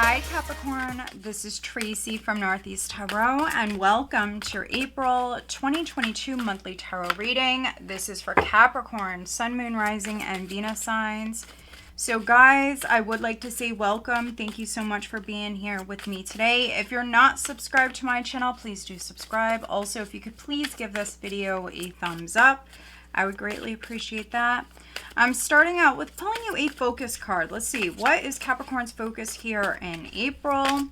Hi Capricorn, this is Tracy from Northeast Tarot and welcome to your April 2022 monthly tarot reading. This is for Capricorn, Sun, Moon, Rising, and Venus signs. So guys, I would like to say welcome. Thank you so much for being here with me today. If you're not subscribed to my channel, please do subscribe. Also, if you could please give this video a thumbs up, I would greatly appreciate that. I'm starting out with pulling you a focus card. Let's see, what is Capricorn's focus here in April?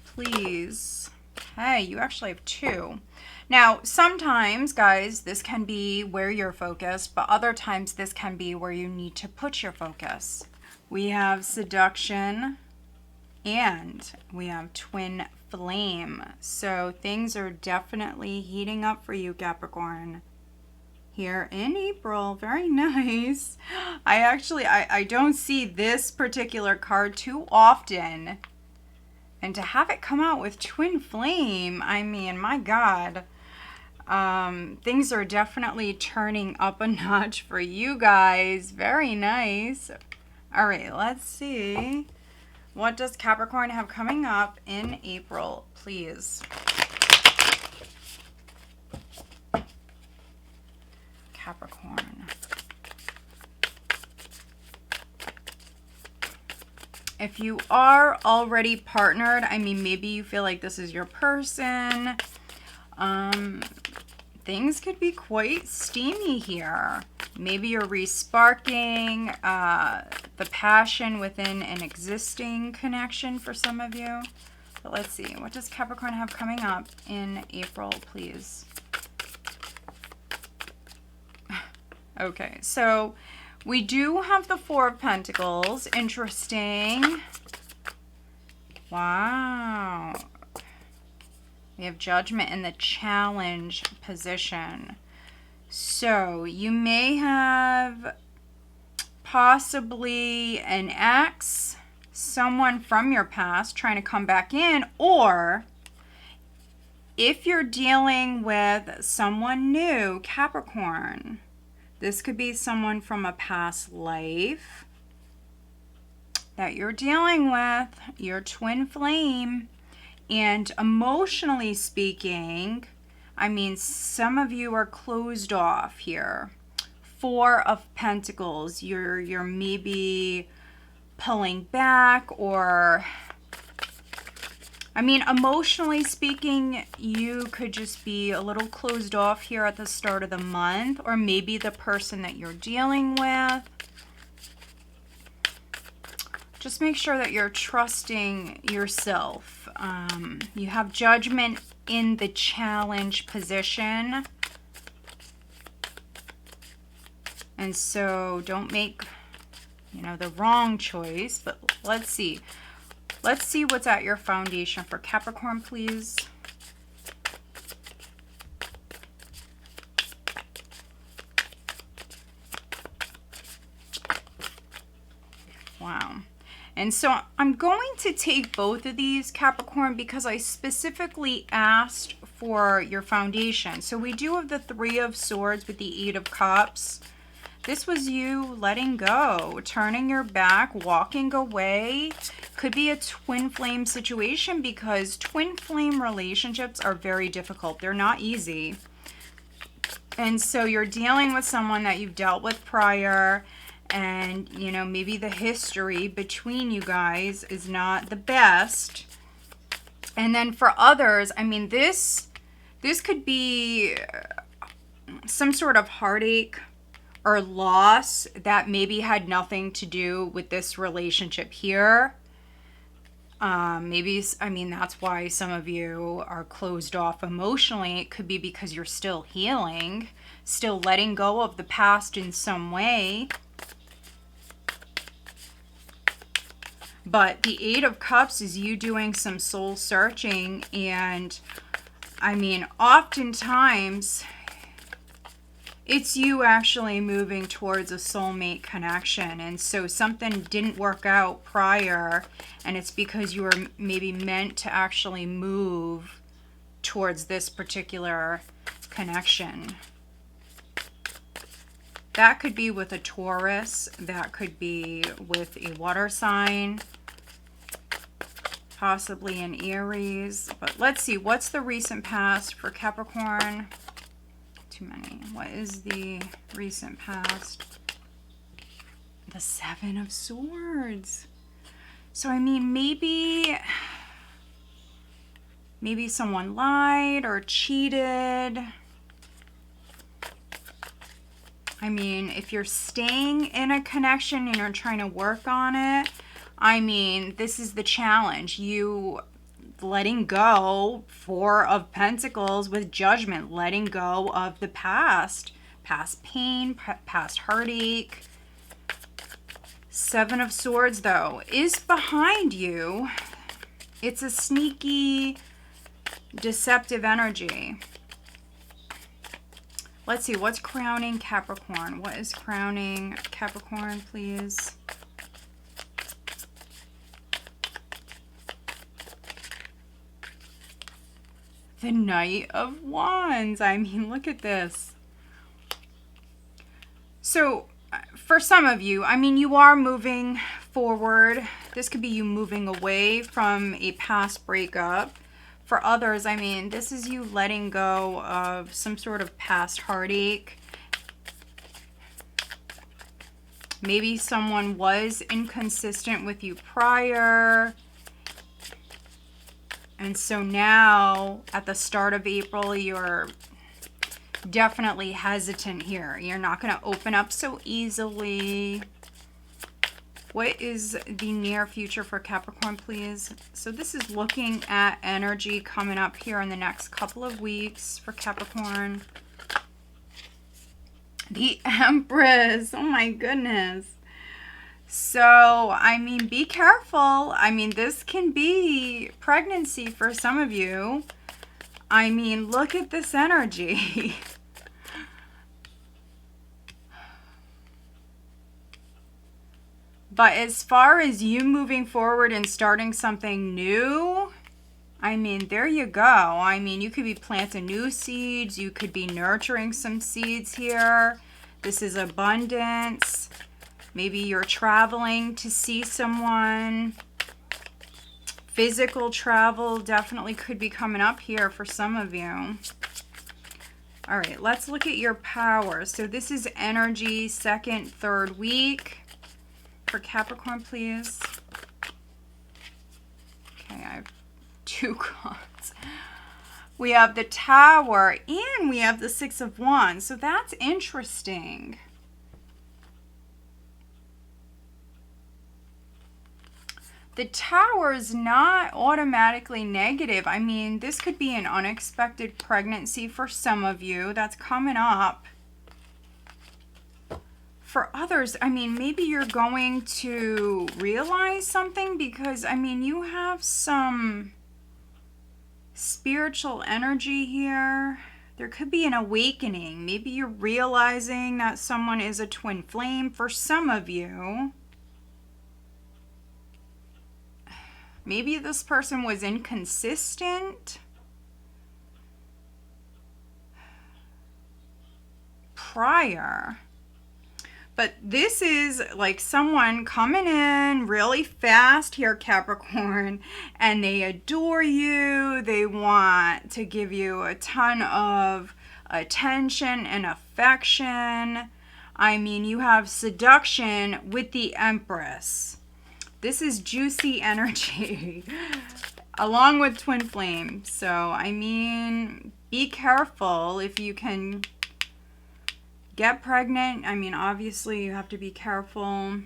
Please. Hey, you actually have two. Now, sometimes, guys, this can be where you're focused, but other times this can be where you need to put your focus. We have seduction and we have twin flame. So things are definitely heating up for you, Capricorn. Here in April. Very nice. I don't see this particular card too often. And to have it come out with twin flame, I mean, my God. Things are definitely turning up a notch for you guys. Very nice. All right, let's see. What does Capricorn have coming up in April, please? Capricorn. If you are already partnered, I mean, maybe you feel like this is your person. Things could be quite steamy here. Maybe you're re-sparking the passion within an existing connection for some of you. But let's see, what does Capricorn have coming up in April, please? Okay, so we do have the Four of Pentacles. Interesting. Wow. We have Judgment in the challenge position. So you may have possibly an ex, someone from your past trying to come back in, or if you're dealing with someone new, Capricorn, this could be someone from a past life that you're dealing with, your twin flame. And emotionally speaking, I mean, some of you are closed off here. Four of Pentacles, you're maybe pulling back, or I mean, emotionally speaking, you could just be a little closed off here at the start of the month, or maybe the person that you're dealing with. Just make sure that you're trusting yourself. You have Judgment in the challenge position. And so don't make, the wrong choice. But let's see. Let's see what's at your foundation for Capricorn, please. Wow. And so I'm going to take both of these, Capricorn, because I specifically asked for your foundation. So we do have the Three of Swords with the Eight of Cups. This was you letting go, turning your back, walking away. Could be a twin flame situation, because twin flame relationships are very difficult. They're not easy. And so you're dealing with someone that you've dealt with prior, and, maybe the history between you guys is not the best. And then for others, I mean, this could be some sort of heartache or loss that maybe had nothing to do with this relationship here. Maybe, I mean, that's why some of you are closed off emotionally. It could be because you're still healing, still letting go of the past in some way. But the Eight of Cups is you doing some soul searching, and I mean, oftentimes it's you actually moving towards a soulmate connection. And so something didn't work out prior, and it's because you were maybe meant to actually move towards this particular connection. That could be with a Taurus, that could be with a water sign. possibly an Aries. But let's see, what's the recent past for Capricorn? Too many. What is the recent past? The Seven of Swords. So, I mean, maybe someone lied or cheated. I mean, if you're staying in a connection and you're trying to work on it, I mean, this is the challenge. You letting go, Four of Pentacles with Judgment, letting go of the past pain, past heartache. Seven of Swords, though, is behind you. It's a sneaky, deceptive energy. Let's see, what's crowning Capricorn? What is crowning Capricorn, please? The Knight of Wands. I mean, look at this. So, for some of you, I mean, you are moving forward. This could be you moving away from a past breakup. For others, I mean, this is you letting go of some sort of past heartache. Maybe someone was inconsistent with you prior. And so now, at the start of April, you're definitely hesitant here. You're not going to open up so easily. What is the near future for Capricorn, please? So this is looking at energy coming up here in the next couple of weeks for Capricorn. The Empress. Oh my goodness. So, I mean, be careful. I mean, this can be pregnancy for some of you. I mean, look at this energy. But as far as you moving forward and starting something new, I mean, there you go. I mean, you could be planting new seeds. You could be nurturing some seeds here. This is abundance. Maybe you're traveling to see someone. Physical travel definitely could be coming up here for some of you. All right, let's look at your power. So this is energy, second, third week. For Capricorn, please. Okay, I have two cards. We have the Tower and we have the Six of Wands. So that's interesting. The Tower is not automatically negative. I mean, this could be an unexpected pregnancy for some of you that's coming up. For others, I mean, maybe you're going to realize something because, I mean, you have some spiritual energy here. There could be an awakening. Maybe you're realizing that someone is a twin flame for some of you. Maybe this person was inconsistent prior. But this is like someone coming in really fast here, Capricorn, and they adore you. They want to give you a ton of attention and affection. I mean, you have seduction with the Empress. This is juicy energy along with twin flame. So, I mean, be careful if you can get pregnant. I mean, obviously you have to be careful.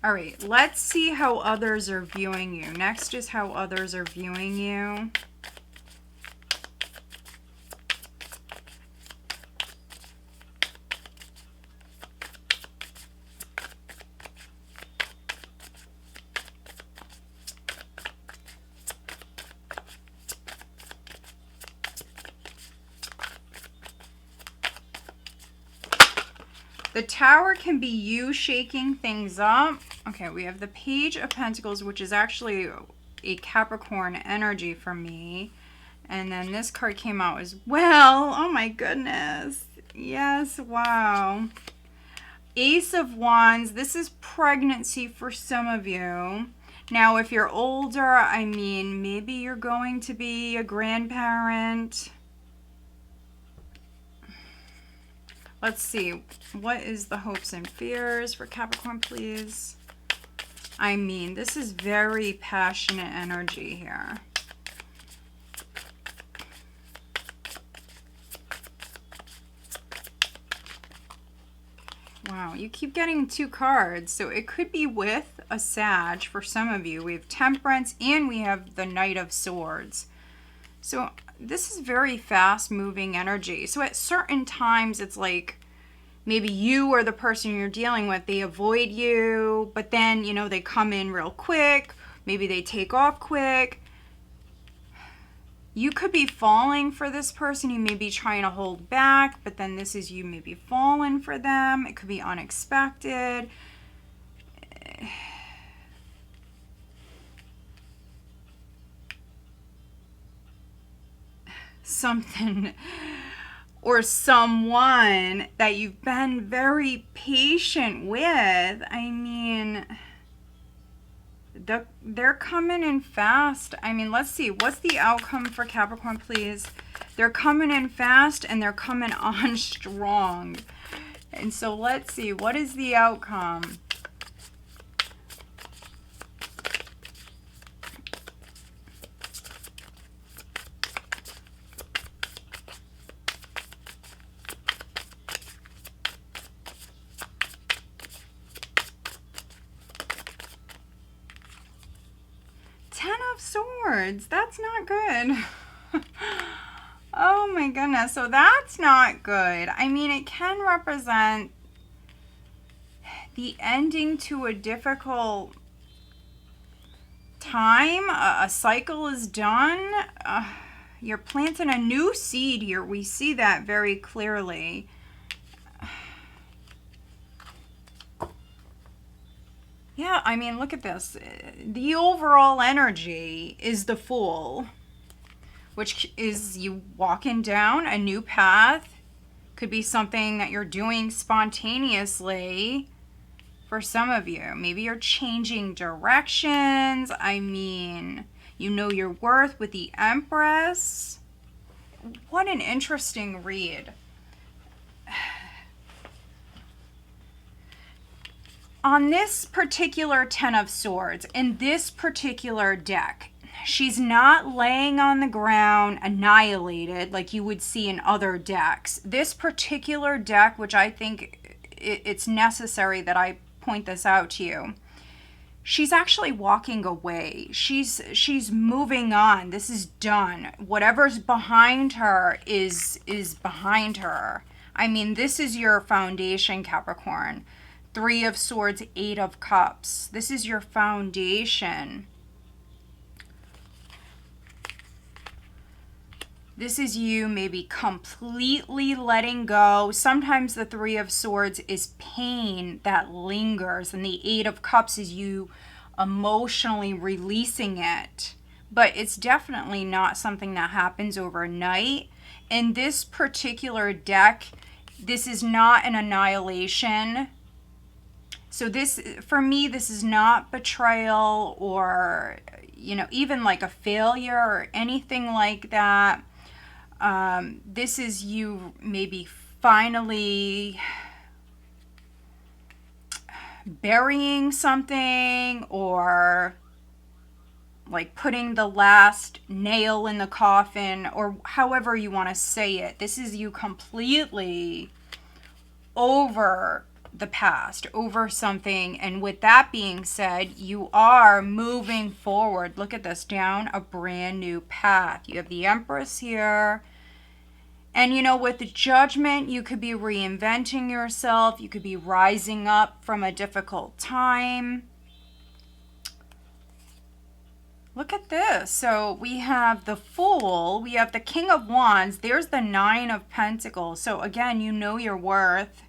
All right, let's see how others are viewing you. Next is how others are viewing you. The Tower can be you shaking things up. Okay, we have the Page of Pentacles, which is actually a Capricorn energy for me. And then this card came out as well. Oh my goodness. Yes, wow. Ace of Wands, this is pregnancy for some of you. Now, if you're older, I mean, maybe you're going to be a grandparent. Let's see. What is the hopes and fears for Capricorn, please? I mean, this is very passionate energy here. Wow, you keep getting 2 cards. So it could be with a Sag for some of you. We have Temperance and we have the Knight of Swords. So this is very fast moving energy. So at certain times it's like maybe you or the person you're dealing with, they avoid you, but then, you know, they come in real quick. Maybe they take off quick. You could be falling for this person. You may be trying to hold back, but then this is you maybe falling for them. It could be unexpected. Something or someone that you've been very patient with. I mean, they're coming in fast. I mean, let's see. What's the outcome for Capricorn, please? They're coming in fast and they're coming on strong. And so let's see. What is the outcome? Swords. That's not good. Oh my goodness. So that's not good. I mean, it can represent the ending to a difficult time. A cycle is done. You're planting a new seed here. We see that very clearly. Yeah, I mean, look at this. The overall energy is the Fool, which is you walking down a new path. Could be something that you're doing spontaneously for some of you. Maybe you're changing directions. I mean, you know your worth with the Empress. What an interesting read. On this particular Ten of Swords, in this particular deck, she's not laying on the ground annihilated like you would see in other decks. This particular deck, which I think it's necessary that I point this out to you, she's actually walking away. She's moving on. This is done. Whatever's behind her is behind her. I mean, this is your foundation, Capricorn. 3 of Swords, 8 of Cups. This is your foundation. This is you maybe completely letting go. Sometimes the 3 of Swords is pain that lingers, and the 8 of Cups is you emotionally releasing it. But it's definitely not something that happens overnight. In this particular deck, this is not an annihilation. So this, for me, this is not betrayal or, you know, even like a failure or anything like that. This is you maybe finally burying something or like putting the last nail in the coffin, or however you want to say it. This is you completely over the past, over something. And with that being said, you are moving forward. Look at this, down a brand new path. You have the Empress here. And you know, with the Judgment, you could be reinventing yourself. You could be rising up from a difficult time. Look at this. So we have the Fool. We have the King of Wands. There's the 9 of Pentacles. So again, you know your worth.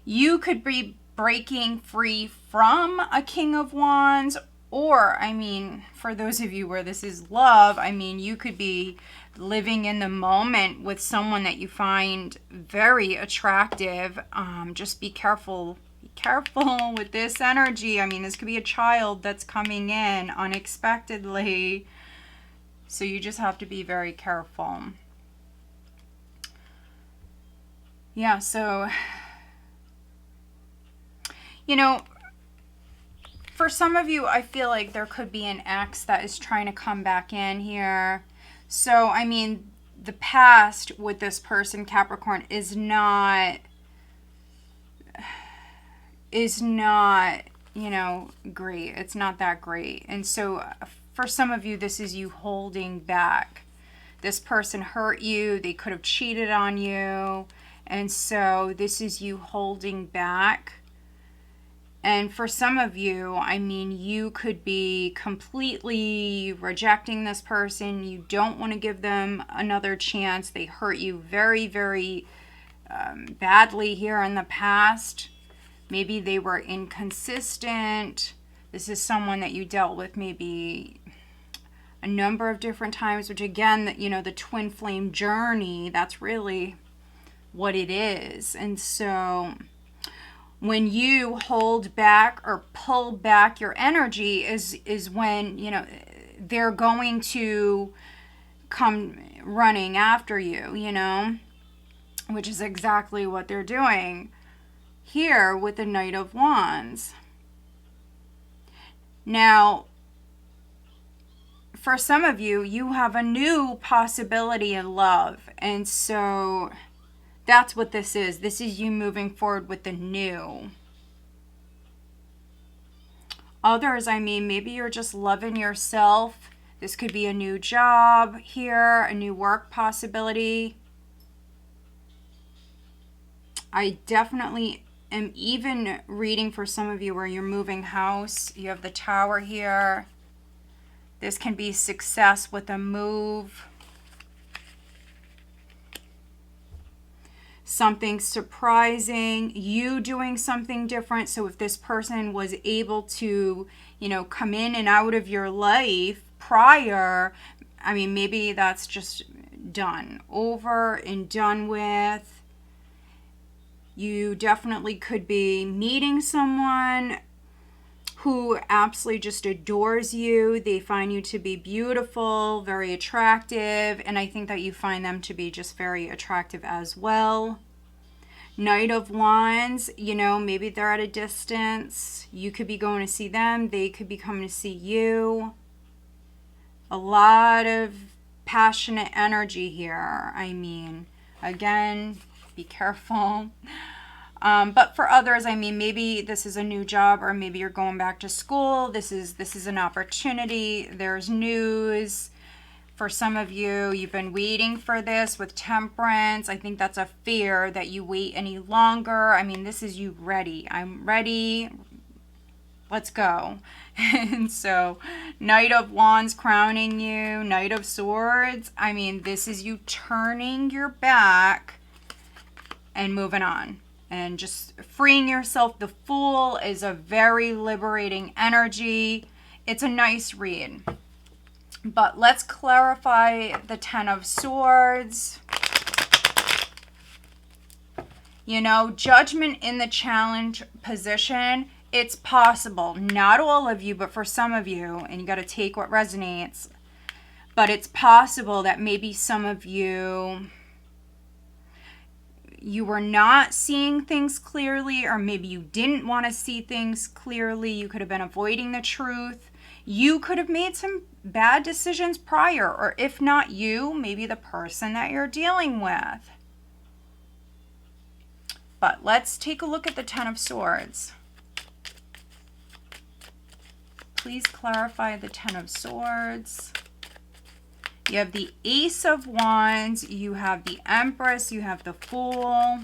You could be breaking free from a King of Wands, or, I mean, for those of you where this is love, I mean, you could be living in the moment with someone that you find very attractive. Just be careful. Be careful with this energy. I mean, this could be a child that's coming in unexpectedly. So you just have to be very careful. Yeah, so, you know, for some of you, I feel like there could be an ex that is trying to come back in here. So, I mean, the past with this person, Capricorn, is not, you know, great. It's not that great. And so for some of you, this is you holding back. This person hurt you. They could have cheated on you. And so this is you holding back. And for some of you, I mean, you could be completely rejecting this person. You don't want to give them another chance. They hurt you very, very badly here in the past. Maybe they were inconsistent. This is someone that you dealt with maybe a number of different times, which again, you know, the twin flame journey, that's really what it is. And so when you hold back or pull back your energy is when, you know, they're going to come running after you, you know, which is exactly what they're doing here with the Knight of Wands. Now, for some of you, you have a new possibility in love. And so that's what this is. This is you moving forward with the new. Others, I mean, maybe you're just loving yourself. This could be a new job here, a new work possibility. I definitely am even reading for some of you where you're moving house. You have the Tower here. This can be success with a move. Something surprising, you doing something different. So if this person was able to, you know, come in and out of your life prior, I mean, maybe that's just done, over and done with. You definitely could be meeting someone who absolutely just adores you. They find you to be beautiful, very attractive, and I think that you find them to be just very attractive as well. Knight of Wands, you know, maybe they're at a distance. You could be going to see them. They could be coming to see you. A lot of passionate energy here. I mean, again, be careful. But for others, I mean, maybe this is a new job, or maybe you're going back to school. This is an opportunity. There's news. For some of you, you've been waiting for this with Temperance. I think that's a fear that you wait any longer. I mean, this is you ready. I'm ready. Let's go. And so, Knight of Wands crowning you, Knight of Swords. I mean, this is you turning your back and moving on. And just freeing yourself. The Fool is a very liberating energy. It's a nice read. But let's clarify the Ten of Swords. You know, Judgment in the challenge position. It's possible. Not all of you, but for some of you. And you got to take what resonates. But it's possible that maybe some of you were not seeing things clearly, or maybe you didn't want to see things clearly. You could have been avoiding the truth. You could have made some bad decisions prior, or if not you, maybe the person that you're dealing with. But let's take a look at the Ten of Swords. Please clarify the Ten of Swords. You have the Ace of Wands, you have the Empress, you have the Fool.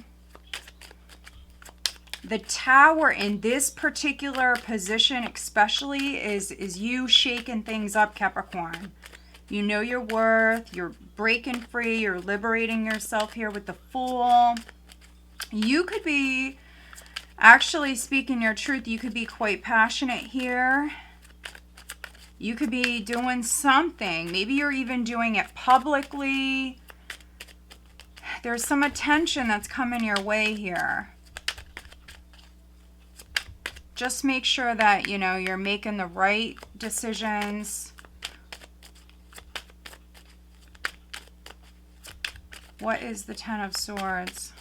The Tower in this particular position especially is you shaking things up, Capricorn. You know your worth, you're breaking free, you're liberating yourself here with the Fool. You could be actually speaking your truth. You could be quite passionate here. You could be doing something. Maybe you're even doing it publicly. There's some attention that's coming your way here. Just make sure that, you know, you're making the right decisions. What is the Ten of Swords?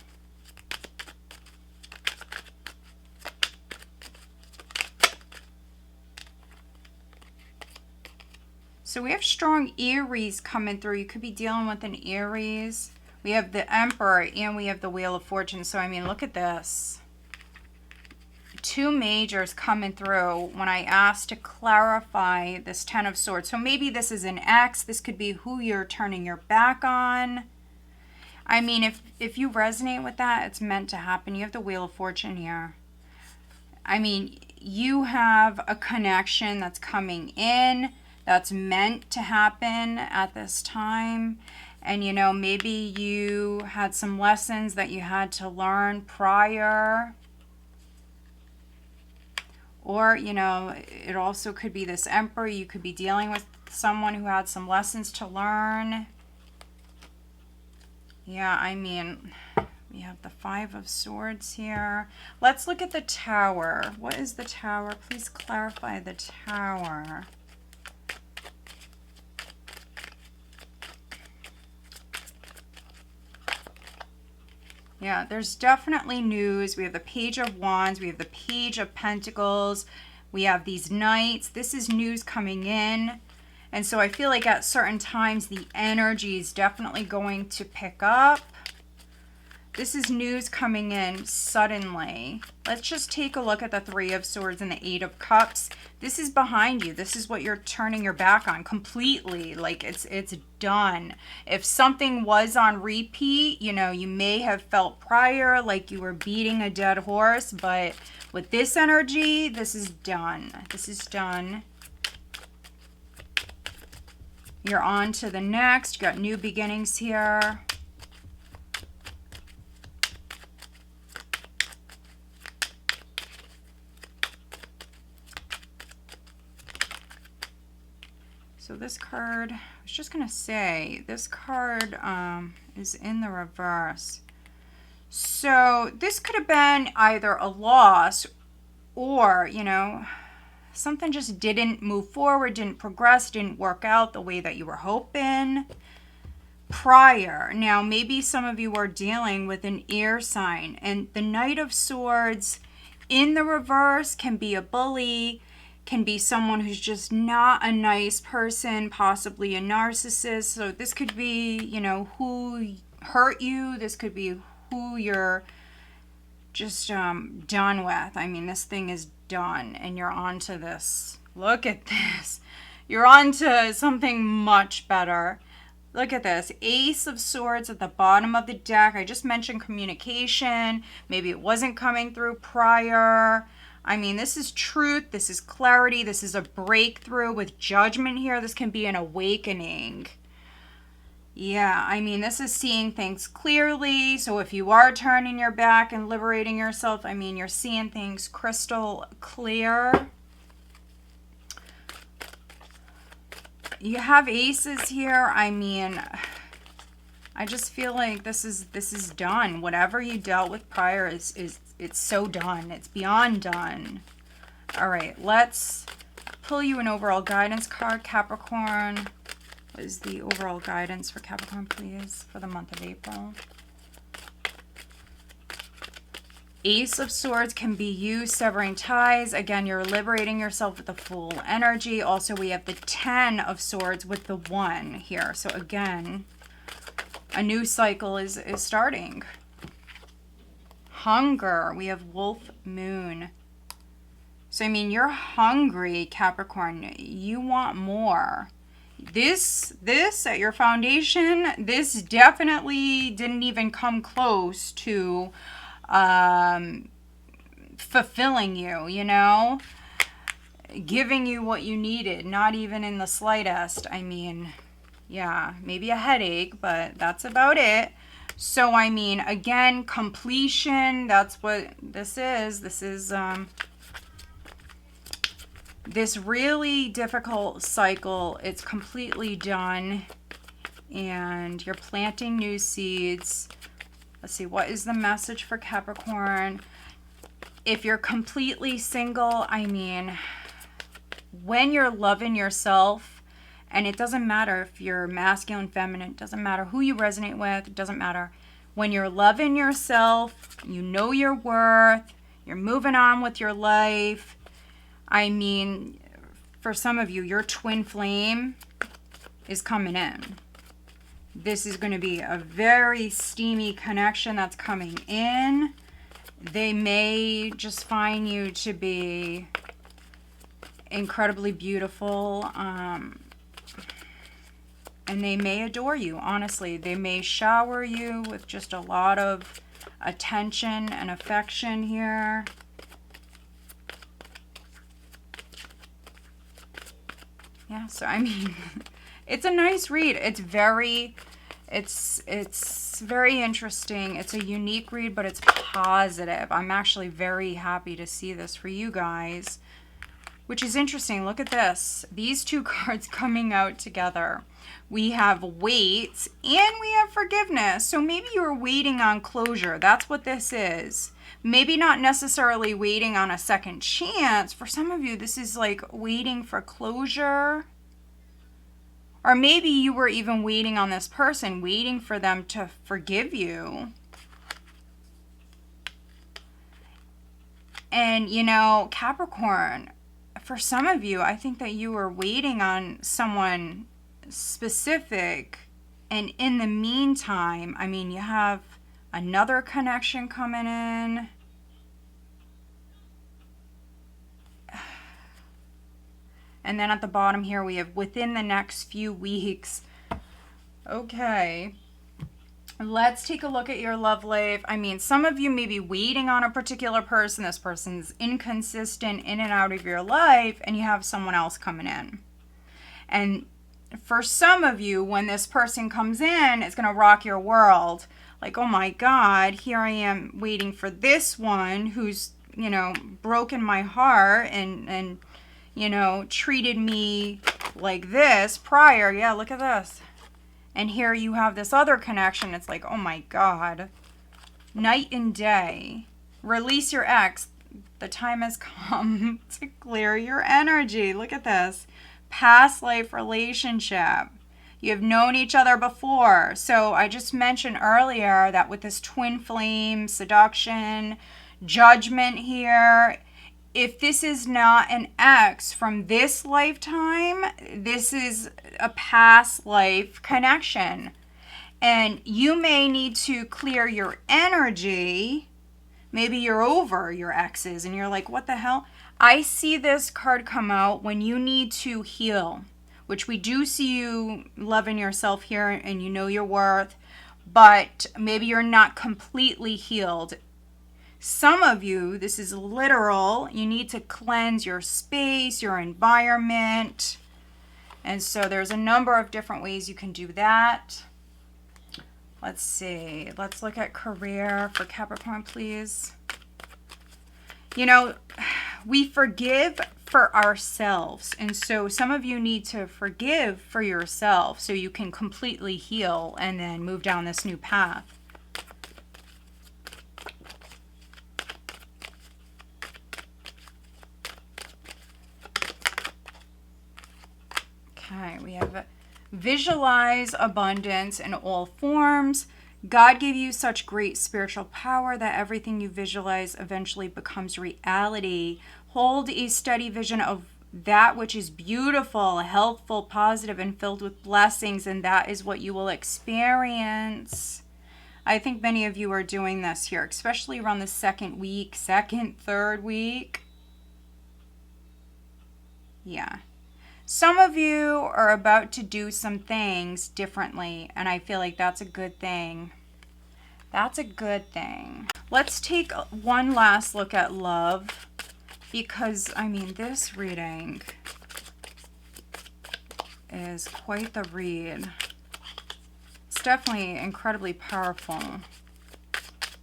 So we have strong Aries coming through. You could be dealing with an Aries. We have the Emperor and we have the Wheel of Fortune. So, I mean, look at this. Two majors coming through when I asked to clarify this Ten of Swords. So maybe this is an ex. This could be who you're turning your back on. I mean, if you resonate with that, it's meant to happen. You have the Wheel of Fortune here. I mean, you have a connection that's coming in that's meant to happen at this time. And, you know, maybe you had some lessons that you had to learn prior. Or, you know, it also could be this Emperor. You could be dealing with someone who had some lessons to learn. Yeah, I mean, we have the Five of Swords here. Let's look at the Tower. What is the Tower? Please clarify the Tower. Yeah, there's definitely news. We have the Page of Wands. We have the Page of Pentacles. We have these Knights. This is news coming in. And so I feel like at certain times the energy is definitely going to pick up. This is news coming in suddenly. Let's just take a look at the Three of Swords and the Eight of Cups. This is behind you. This is what you're turning your back on completely. Like it's done. If something was on repeat, you know, you may have felt prior like you were beating a dead horse, but with this energy, this is done. This is done. You're on to the next. You got new beginnings here. So this card, I was just going to say, this card is in the reverse. So this could have been either a loss or, you know, something just didn't move forward, didn't progress, didn't work out the way that you were hoping prior. Now, maybe some of you are dealing with an air sign, and the Knight of Swords in the reverse can be a bully, can be someone who's just not a nice person, possibly a narcissist. So this could be, you know, who hurt you. This could be who you're just done with. I mean, this thing is done and you're on to this. Look at this. You're on to something much better. Look at this. Ace of Swords at the bottom of the deck. I just mentioned communication. Maybe it wasn't coming through prior. I mean, this is truth. This is clarity. This is a breakthrough with judgment here. This can be an awakening. Yeah, I mean, this is seeing things clearly. So if you are turning your back and liberating yourself, I mean, you're seeing things crystal clear. You have aces here. I mean, I just feel like this is done. Whatever you dealt with prior is it's so done. It's beyond done. All right, let's pull you an overall guidance card, Capricorn. What is the overall guidance for Capricorn, please, for the month of April? Ace of Swords can be you severing ties. Again, you're liberating yourself with the full energy. Also, we have the 10 of Swords with the 1 here. So again, a new cycle is starting. Hunger. We have Wolf Moon. So, I mean, you're hungry, Capricorn. You want more. This at your foundation, this definitely didn't even come close to fulfilling you, you know, giving you what you needed, not even in the slightest. I mean, yeah, maybe a headache, but that's about it. So, I mean, again, completion, that's what this is. This is This really difficult cycle, it's completely done, and you're planting new seeds. Let's see, what is the message for Capricorn? If you're completely single, I mean, when you're loving yourself, and it doesn't matter if you're masculine, feminine, it doesn't matter who you resonate with, it doesn't matter. When you're loving yourself, you know your worth, you're moving on with your life. I mean, for some of you, your twin flame is coming in. This is going to be a very steamy connection that's coming in. They may just find you to be incredibly beautiful, and they may adore you, honestly. They may shower you with just a lot of attention and affection here. Yeah, so I mean, it's a nice read. It's very interesting. It's a unique read, but it's positive. I'm actually very happy to see this for you guys, which is interesting. Look at this. These two cards coming out together. We have wait and we have forgiveness. So maybe you're waiting on closure. That's what this is. Maybe not necessarily waiting on a second chance. For some of you, this is like waiting for closure. Or maybe you were even waiting on this person, waiting for them to forgive you. And, you know, Capricorn, for some of you, I think that you were waiting on someone specific. And in the meantime, I mean, you have another connection coming in. And then at the bottom here, we have within the next few weeks. Okay. Let's take a look at your love life. I mean, some of you may be waiting on a particular person. This person's inconsistent in and out of your life, and you have someone else coming in. And for some of you, when this person comes in, it's going to rock your world. Like, oh my God, here I am waiting for this one who's, you know, broken my heart and you know, treated me like this prior. Yeah, look at this. And here you have this other connection. It's like, oh my God. Night and day. Release your ex. The time has come to clear your energy. Look at this. Past life relationship. You have known each other before. So I just mentioned earlier that with this twin flame, seduction, judgment here, if this is not an ex from this lifetime, this is a past life connection. And you may need to clear your energy. Maybe you're over your exes and you're like, what the hell? I see this card come out when you need to heal, which we do see you loving yourself here and you know your worth, but maybe you're not completely healed. Some of you, this is literal, you need to cleanse your space, your environment. And so there's a number of different ways you can do that. Let's see. Let's look at career for Capricorn, please. You know, we forgive for ourselves. And so some of you need to forgive for yourself so you can completely heal and then move down this new path. Okay, we have visualize abundance in all forms. God gave you such great spiritual power that everything you visualize eventually becomes reality. Hold a steady vision of that which is beautiful, helpful, positive, and filled with blessings, and that is what you will experience. I think many of you are doing this here, especially around the second week, third week. Yeah. Some of you are about to do some things differently, and I feel like that's a good thing. That's a good thing. Let's take one last look at love, because, I mean, this reading is quite the read. It's definitely incredibly powerful.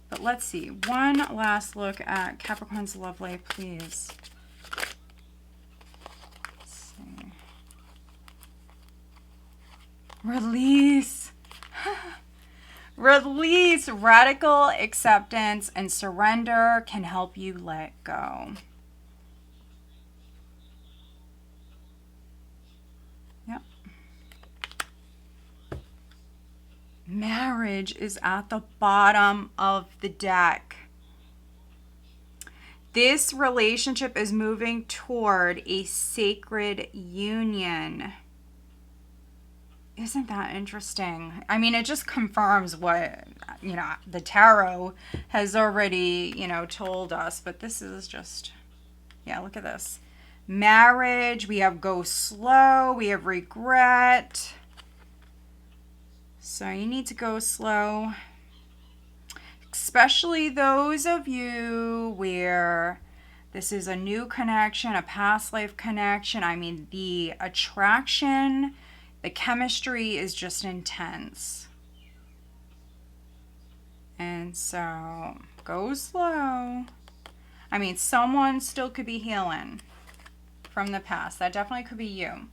But let's see. One last look at Capricorn's love life, please. Release. Release. Radical acceptance and surrender can help you let go. Yep. Marriage is at the bottom of the deck. This relationship is moving toward a sacred union. Isn't that interesting? I mean, it just confirms what, you know, the tarot has already, you know, told us. But this is just, yeah, look at this. Marriage, we have go slow, we have regret. So you need to go slow. Especially those of you where this is a new connection, a past life connection. I mean, the attraction, the chemistry is just intense. And so, go slow. I mean, someone still could be healing from the past. That definitely could be you.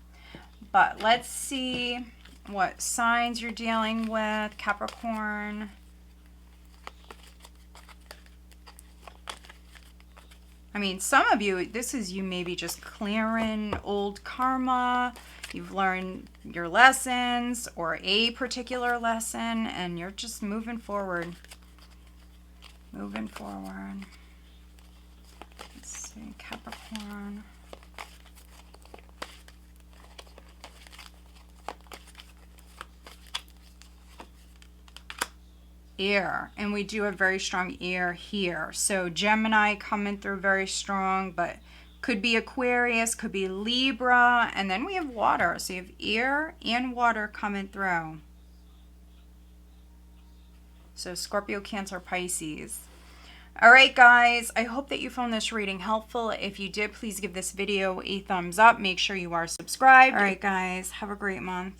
But let's see what signs you're dealing with, Capricorn. I mean, some of you, this is you maybe just clearing old karma. You've learned your lessons or a particular lesson, and you're just moving forward. Moving forward. Let's see, Capricorn. Air, and we do have very strong air here. So Gemini coming through very strong, but could be Aquarius, could be Libra, and then we have water. So you have air and water coming through. So Scorpio, Cancer, Pisces. All right, guys, I hope that you found this reading helpful. If you did, please give this video a thumbs up. Make sure you are subscribed. All right, guys, have a great month.